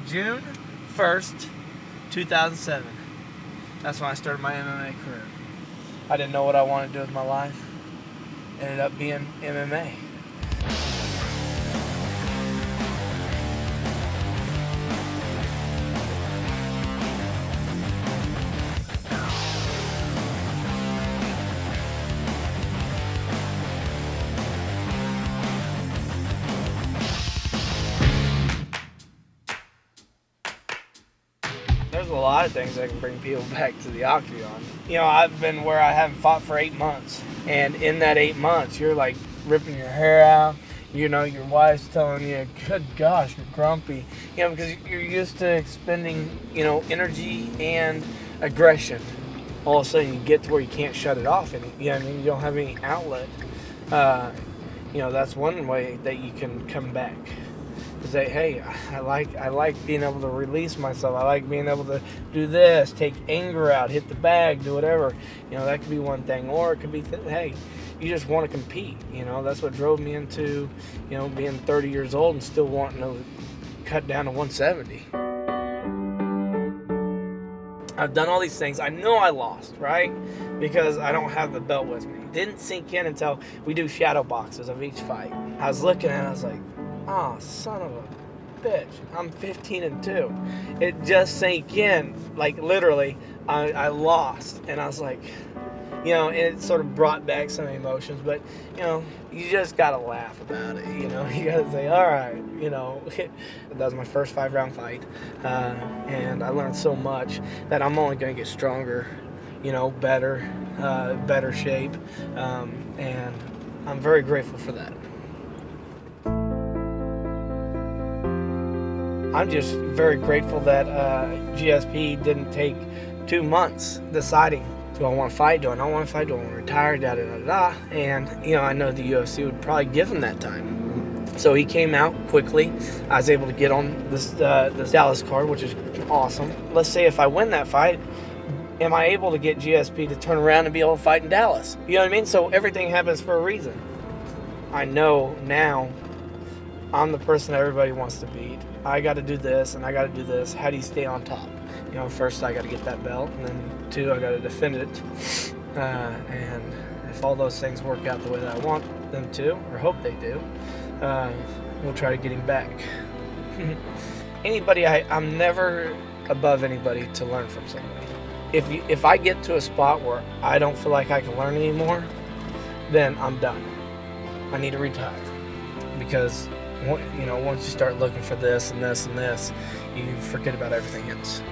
June 1st, 2007. That's when I started my MMA career. I didn't know what I wanted to do with my life. Ended up being MMA. There's a lot of things that can bring people back to the octagon. You know, I've been where I haven't fought for 8 months. And in that 8 months, you're like ripping your hair out. You know, your wife's telling you, good gosh, you're grumpy. You know, because you're used to expending, you know, energy and aggression. All of a sudden, you get to where you can't shut it off. And, you know what I mean? You don't have any outlet. You know, that's one way that you can come back. Say, hey, I like being able to release myself. I like being able to do this, take anger out, hit the bag, do whatever. You know, that could be one thing. Or it could be, hey, you just want to compete. You know, that's what drove me into, you know, being 30 years old and still wanting to cut down to 170. I've done all these things. I know I lost, right? Because I don't have the belt with me. It didn't sink in until we do shadow boxes of each fight. I was looking at it, I was like, oh, son of a bitch, I'm 15-2. It just sank in, like literally, I lost. And I was like, you know, and it sort of brought back some emotions, but, you know, you just got to laugh about it, you know. You got to say, all right, you know. That was my first 5-round fight, and I learned so much that I'm only going to get stronger, you know, better shape, and I'm very grateful for that. I'm just very grateful that GSP didn't take 2 months deciding, do I want to fight, do I not want to fight, do I want to retire, da-da-da-da. And, you know, I know the UFC would probably give him that time. So he came out quickly. I was able to get on this Dallas card, which is awesome. Let's say if I win that fight, am I able to get GSP to turn around and be able to fight in Dallas? You know what I mean? So everything happens for a reason. I know now I'm the person that everybody wants to beat. I got to do this, and I got to do this. How do you stay on top? You know, first I got to get that belt, and then 2, I got to defend it. And if all those things work out the way that I want them to, or hope they do, we'll try to get him back. I'm never above anybody to learn from somebody. If I get to a spot where I don't feel like I can learn anymore, then I'm done. I need to retire, because, you know, once you start looking for this and this and this, you forget about everything else.